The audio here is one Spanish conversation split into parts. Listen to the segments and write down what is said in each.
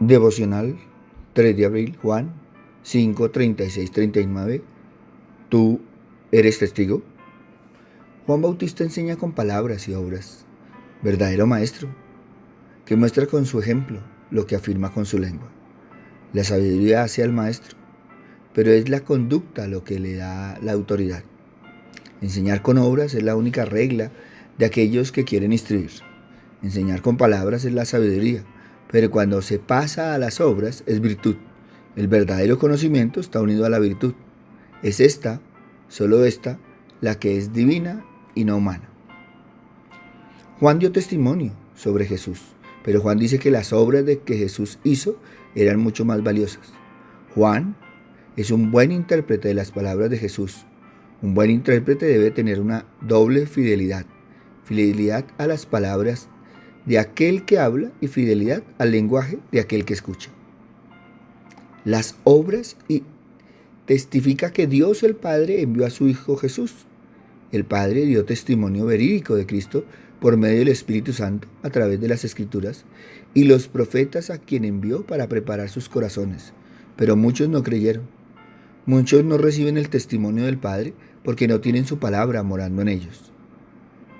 Devocional 3 de abril, Juan 5, 36, 39. ¿Tú eres testigo? Juan Bautista enseña con palabras y obras, verdadero maestro, que muestra con su ejemplo lo que afirma con su lengua. La sabiduría hace al maestro, pero es la conducta lo que le da la autoridad. Enseñar con obras es la única regla de aquellos que quieren instruir. Enseñar con palabras es la sabiduría, pero cuando se pasa a las obras es virtud. El verdadero conocimiento está unido a la virtud. Es esta, solo esta, la que es divina y no humana. Juan dio testimonio sobre Jesús, pero Juan dice que las obras de que Jesús hizo eran mucho más valiosas. Juan es un buen intérprete de las palabras de Jesús. Un buen intérprete debe tener una doble fidelidad. Fidelidad a las palabras de aquel que habla y fidelidad al lenguaje de aquel que escucha. Las obras testifica que Dios el Padre envió a su Hijo Jesús. El Padre dio testimonio verídico de Cristo por medio del Espíritu Santo a través de las Escrituras y los profetas a quien envió para preparar sus corazones. Pero muchos no creyeron. Muchos no reciben el testimonio del Padre porque no tienen su palabra morando en ellos.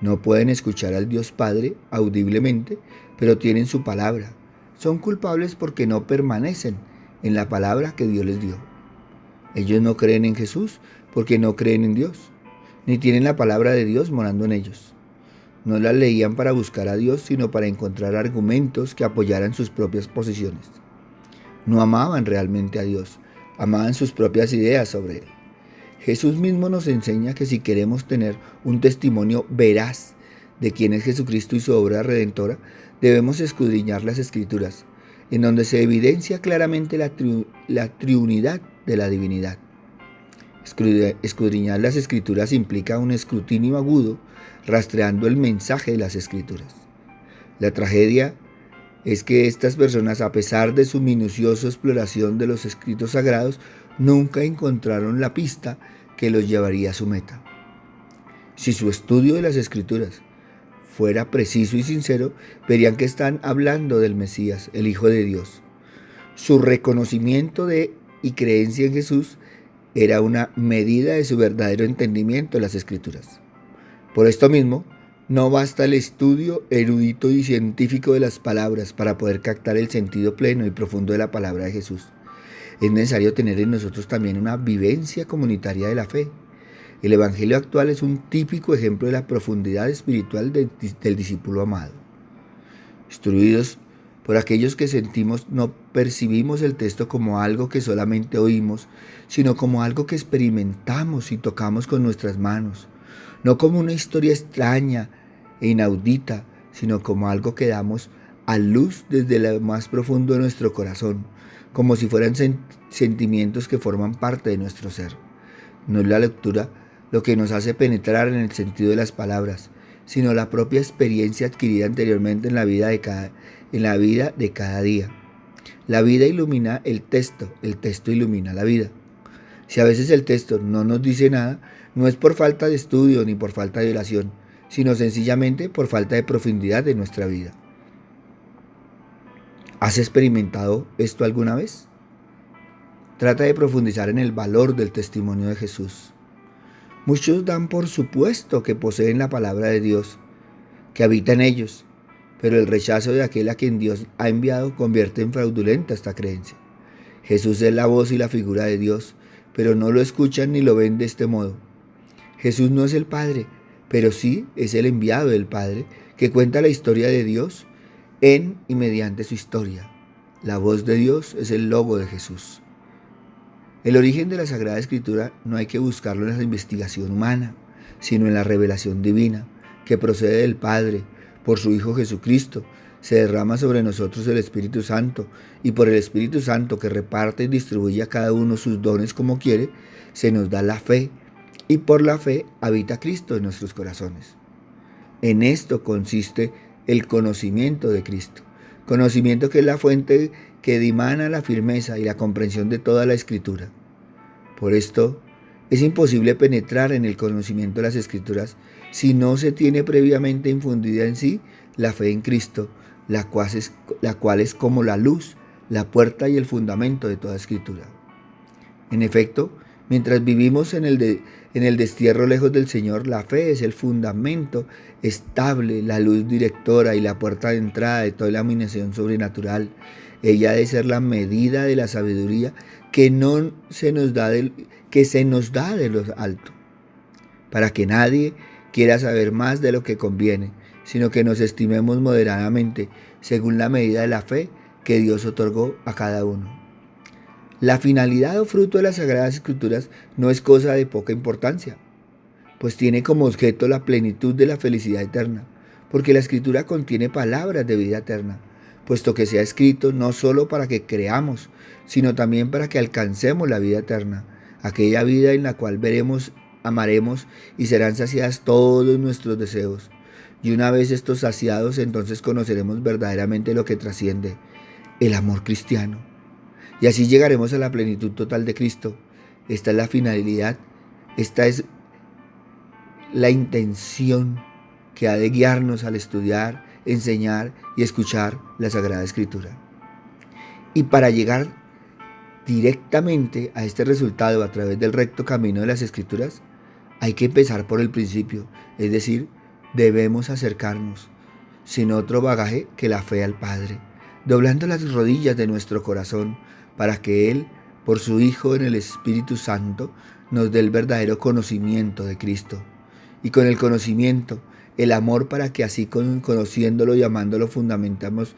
No pueden escuchar al Dios Padre audiblemente, pero tienen su palabra. Son culpables porque no permanecen en la palabra que Dios les dio. Ellos no creen en Jesús porque no creen en Dios, ni tienen la palabra de Dios morando en ellos. No la leían para buscar a Dios, sino para encontrar argumentos que apoyaran sus propias posiciones. No amaban realmente a Dios, amaban sus propias ideas sobre Él. Jesús mismo nos enseña que si queremos tener un testimonio veraz de quién es Jesucristo y su obra redentora, debemos escudriñar las Escrituras, en donde se evidencia claramente la triunidad de la divinidad. Escudriñar las Escrituras implica un escrutinio agudo, rastreando el mensaje de las Escrituras. La tragedia es que estas personas, a pesar de su minuciosa exploración de los escritos sagrados, nunca encontraron la pista que los llevaría a su meta. Si su estudio de las Escrituras fuera preciso y sincero, verían que están hablando del Mesías, el Hijo de Dios. Su reconocimiento de y creencia en Jesús era una medida de su verdadero entendimiento de las Escrituras. Por esto mismo, no basta el estudio erudito y científico de las palabras para poder captar el sentido pleno y profundo de la palabra de Jesús. Es necesario tener en nosotros también una vivencia comunitaria de la fe. El Evangelio actual es un típico ejemplo de la profundidad espiritual del discípulo amado. Instruidos por aquellos que sentimos, no percibimos el texto como algo que solamente oímos, sino como algo que experimentamos y tocamos con nuestras manos. No como una historia extraña e inaudita, sino como algo que damos a luz desde lo más profundo de nuestro corazón, como si fueran sentimientos que forman parte de nuestro ser. No es la lectura lo que nos hace penetrar en el sentido de las palabras, sino la propia experiencia adquirida anteriormente en la vida de cada día. La vida ilumina el texto ilumina la vida. Si a veces el texto no nos dice nada, no es por falta de estudio ni por falta de oración, sino sencillamente por falta de profundidad de nuestra vida. ¿Has experimentado esto alguna vez? Trata de profundizar en el valor del testimonio de Jesús. Muchos dan por supuesto que poseen la palabra de Dios, que habita en ellos, pero el rechazo de aquel a quien Dios ha enviado convierte en fraudulenta esta creencia. Jesús es la voz y la figura de Dios, pero no lo escuchan ni lo ven de este modo. Jesús no es el Padre, pero sí es el enviado del Padre, que cuenta la historia de Dios en y mediante su historia. La voz de Dios es el logo de Jesús. El origen de la Sagrada Escritura no hay que buscarlo en la investigación humana, sino en la revelación divina, que procede del Padre, por su Hijo Jesucristo. Se derrama sobre nosotros el Espíritu Santo, y por el Espíritu Santo, que reparte y distribuye a cada uno sus dones como quiere, se nos da la fe, y por la fe habita Cristo en nuestros corazones. En esto consiste el conocimiento de Cristo, conocimiento que es la fuente que dimana la firmeza y la comprensión de toda la Escritura. Por esto, es imposible penetrar en el conocimiento de las Escrituras si no se tiene previamente infundida en sí la fe en Cristo, la cual es como la luz, la puerta y el fundamento de toda escritura. En efecto, mientras vivimos en el destierro lejos del Señor, la fe es el fundamento estable, la luz directora y la puerta de entrada de toda iluminación sobrenatural. Ella ha de ser la medida de la sabiduría que se nos da de lo alto, para que nadie quiera saber más de lo que conviene, sino que nos estimemos moderadamente, según la medida de la fe que Dios otorgó a cada uno. La finalidad o fruto de las Sagradas Escrituras no es cosa de poca importancia, pues tiene como objeto la plenitud de la felicidad eterna, porque la Escritura contiene palabras de vida eterna, puesto que se ha escrito no solo para que creamos, sino también para que alcancemos la vida eterna, aquella vida en la cual veremos, amaremos y serán saciadas todos nuestros deseos. Y una vez estos saciados, entonces conoceremos verdaderamente lo que trasciende, el amor cristiano. Y así llegaremos a la plenitud total de Cristo. Esta es la finalidad, esta es la intención que ha de guiarnos al estudiar, enseñar y escuchar la Sagrada Escritura. Y para llegar directamente a este resultado a través del recto camino de las Escrituras, hay que empezar por el principio, es decir, debemos acercarnos sin otro bagaje que la fe al Padre, doblando las rodillas de nuestro corazón para que Él, por su Hijo en el Espíritu Santo, nos dé el verdadero conocimiento de Cristo. Y con el conocimiento, el amor, para que así conociéndolo y amándolo fundamentamos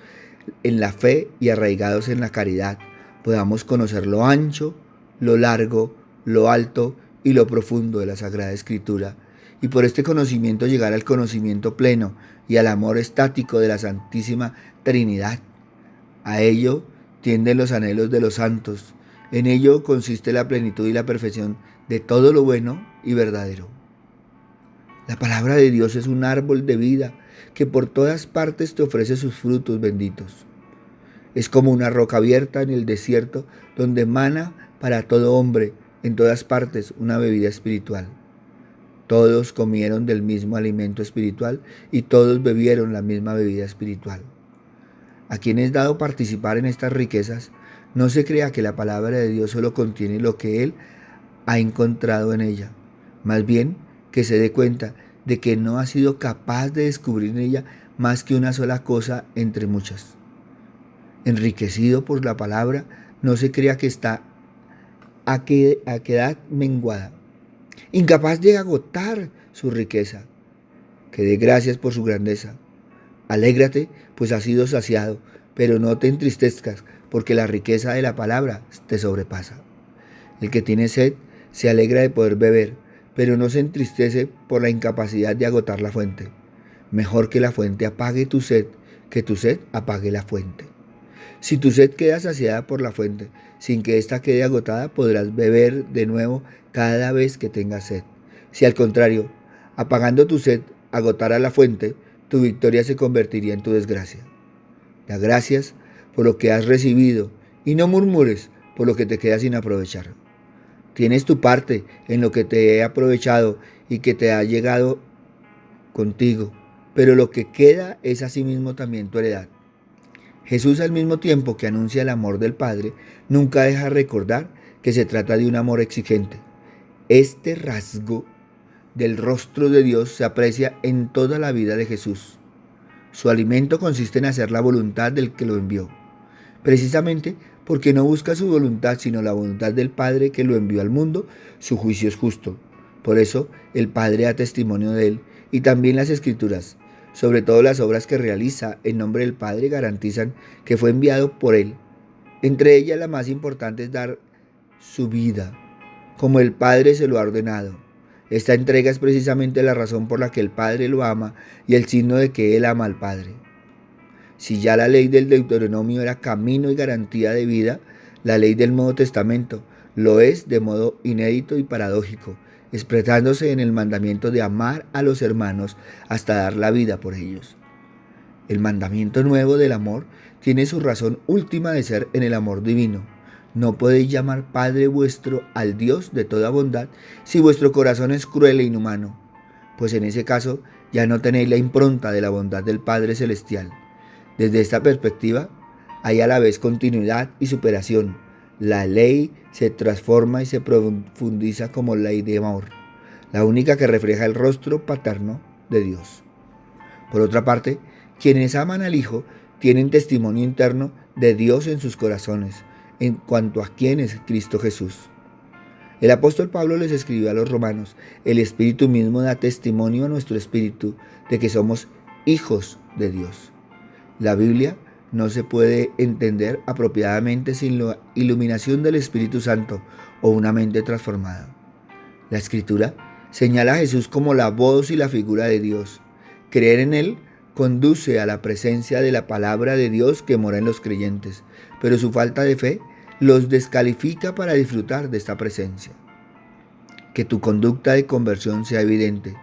en la fe y arraigados en la caridad, podamos conocer lo ancho, lo largo, lo alto y lo profundo de la Sagrada Escritura, y por este conocimiento llegar al conocimiento pleno y al amor estático de la Santísima Trinidad. A ello tienden los anhelos de los santos. En ello consiste la plenitud y la perfección de todo lo bueno y verdadero. La palabra de Dios es un árbol de vida que por todas partes te ofrece sus frutos benditos. Es como una roca abierta en el desierto donde emana para todo hombre en todas partes una bebida espiritual. Todos comieron del mismo alimento espiritual y todos bebieron la misma bebida espiritual. A quien es dado participar en estas riquezas, no se crea que la palabra de Dios solo contiene lo que él ha encontrado en ella, más bien que se dé cuenta de que no ha sido capaz de descubrir en ella más que una sola cosa entre muchas. Enriquecido por la palabra, no se crea que está a quedad menguada, incapaz de agotar su riqueza, que dé gracias por su grandeza. Alégrate, pues has sido saciado, pero no te entristezcas, porque la riqueza de la palabra te sobrepasa. El que tiene sed se alegra de poder beber, pero no se entristece por la incapacidad de agotar la fuente. Mejor que la fuente apague tu sed, que tu sed apague la fuente. Si tu sed queda saciada por la fuente, sin que ésta quede agotada, podrás beber de nuevo cada vez que tengas sed. Si al contrario, apagando tu sed, agotara la fuente, tu victoria se convertiría en tu desgracia. Da gracias por lo que has recibido y no murmures por lo que te queda sin aprovechar. Tienes tu parte en lo que te he aprovechado y que te ha llegado contigo, pero lo que queda es asimismo también tu heredad. Jesús, al mismo tiempo que anuncia el amor del Padre, nunca deja recordar que se trata de un amor exigente. Este rasgo del rostro de Dios se aprecia en toda la vida de Jesús. Su alimento consiste en hacer la voluntad del que lo envió, precisamente porque no busca su voluntad, sino la voluntad del Padre que lo envió al mundo. Su juicio es justo. Por eso el Padre da testimonio de él, y también las Escrituras, sobre todo las obras que realiza en nombre del Padre, garantizan que fue enviado por él. Entre ellas la más importante es dar su vida, como el Padre se lo ha ordenado. Esta entrega es precisamente la razón por la que el Padre lo ama y el signo de que él ama al Padre. Si ya la ley del Deuteronomio era camino y garantía de vida, la ley del Nuevo Testamento lo es de modo inédito y paradójico, expresándose en el mandamiento de amar a los hermanos hasta dar la vida por ellos. El mandamiento nuevo del amor tiene su razón última de ser en el amor divino. No podéis llamar Padre vuestro al Dios de toda bondad si vuestro corazón es cruel e inhumano, pues en ese caso ya no tenéis la impronta de la bondad del Padre Celestial. Desde esta perspectiva, hay a la vez continuidad y superación. La ley se transforma y se profundiza como ley de amor, la única que refleja el rostro paterno de Dios. Por otra parte, quienes aman al Hijo tienen testimonio interno de Dios en sus corazones, en cuanto a quién es Cristo Jesús. El apóstol Pablo les escribió a los romanos: el Espíritu mismo da testimonio a nuestro espíritu de que somos hijos de Dios. La Biblia no se puede entender apropiadamente sin la iluminación del Espíritu Santo o una mente transformada. La Escritura señala a Jesús como la voz y la figura de Dios. Creer en Él conduce a la presencia de la palabra de Dios que mora en los creyentes, pero su falta de fe los descalifica para disfrutar de esta presencia. Que tu conducta de conversión sea evidente.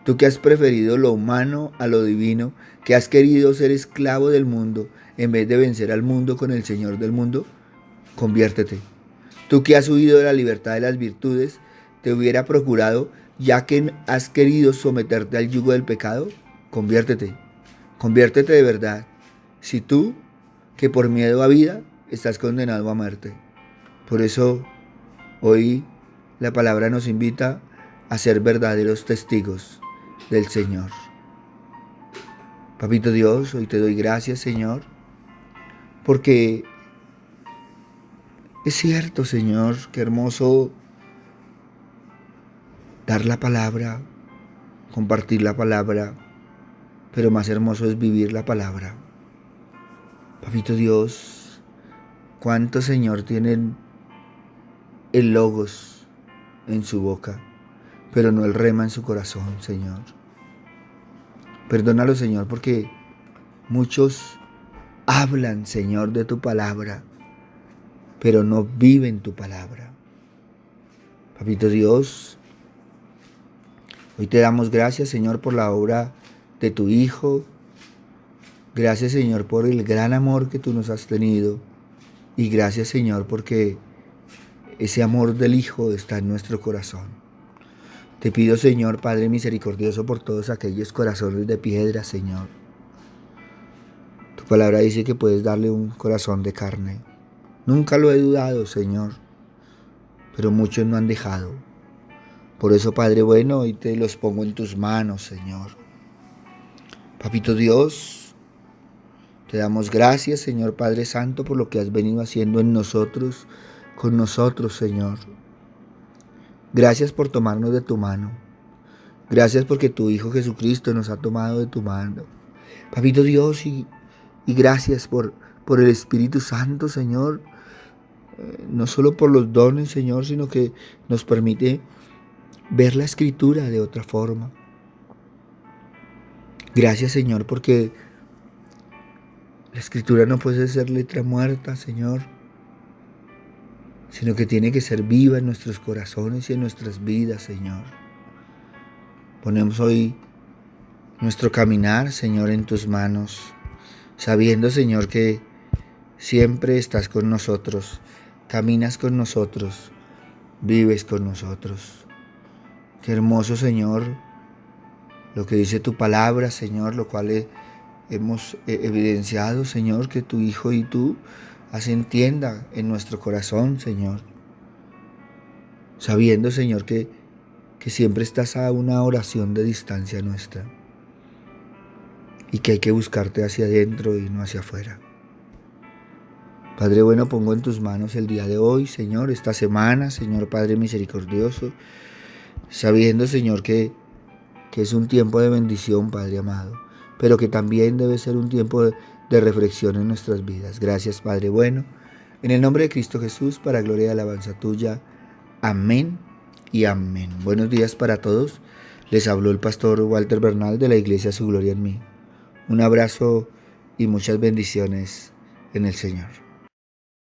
Tú que has preferido lo humano a lo divino, que has querido ser esclavo del mundo en vez de vencer al mundo con el Señor del mundo, conviértete. Tú que has huido de la libertad de las virtudes, te hubiera procurado, ya que has querido someterte al yugo del pecado, conviértete. Conviértete de verdad. Si tú, que por miedo a vida, estás condenado a muerte. Por eso, hoy la palabra nos invita a ser verdaderos testigos del Señor. Papito Dios, hoy te doy gracias, Señor, porque es cierto, Señor, qué hermoso dar la palabra, compartir la palabra, pero más hermoso es vivir la palabra. Papito Dios, ¿cuántos, Señor, tienen el logos en su boca, pero no el rema en su corazón, Señor? Perdónalo, Señor, porque muchos hablan, Señor, de tu palabra, pero no viven tu palabra. Papito Dios, hoy te damos gracias, Señor, por la obra de tu Hijo. Gracias, Señor, por el gran amor que tú nos has tenido. Y gracias, Señor, porque ese amor del Hijo está en nuestro corazón. Te pido, Señor, Padre misericordioso, por todos aquellos corazones de piedra, Señor. Tu palabra dice que puedes darle un corazón de carne. Nunca lo he dudado, Señor, pero muchos no han dejado. Por eso, Padre bueno, hoy te los pongo en tus manos, Señor. Papito Dios, te damos gracias, Señor Padre Santo, por lo que has venido haciendo en nosotros, con nosotros, Señor. Gracias por tomarnos de tu mano. Gracias porque tu Hijo Jesucristo nos ha tomado de tu mano. Papito Dios, y gracias por el Espíritu Santo, Señor. No solo por los dones, Señor, sino que nos permite ver la Escritura de otra forma. Gracias, Señor, porque la Escritura no puede ser letra muerta, Señor, sino que tiene que ser viva en nuestros corazones y en nuestras vidas, Señor. Ponemos hoy nuestro caminar, Señor, en tus manos, sabiendo, Señor, que siempre estás con nosotros, caminas con nosotros, vives con nosotros. Qué hermoso, Señor, lo que dice tu palabra, Señor, lo cual hemos evidenciado, Señor, que tu Hijo y tú hacen tienda en nuestro corazón, Señor. Sabiendo, Señor, que siempre estás a una oración de distancia nuestra y que hay que buscarte hacia adentro y no hacia afuera. Padre bueno, pongo en tus manos el día de hoy, Señor, esta semana, Señor Padre misericordioso, sabiendo, Señor, que es un tiempo de bendición, Padre amado, pero que también debe ser un tiempo de reflexión en nuestras vidas. Gracias, Padre bueno, en el nombre de Cristo Jesús, para gloria y alabanza tuya. Amén y amén. Buenos días para todos. Les habló el pastor Walter Bernal de la Iglesia Su Gloria en Mí. Un abrazo y muchas bendiciones en el Señor.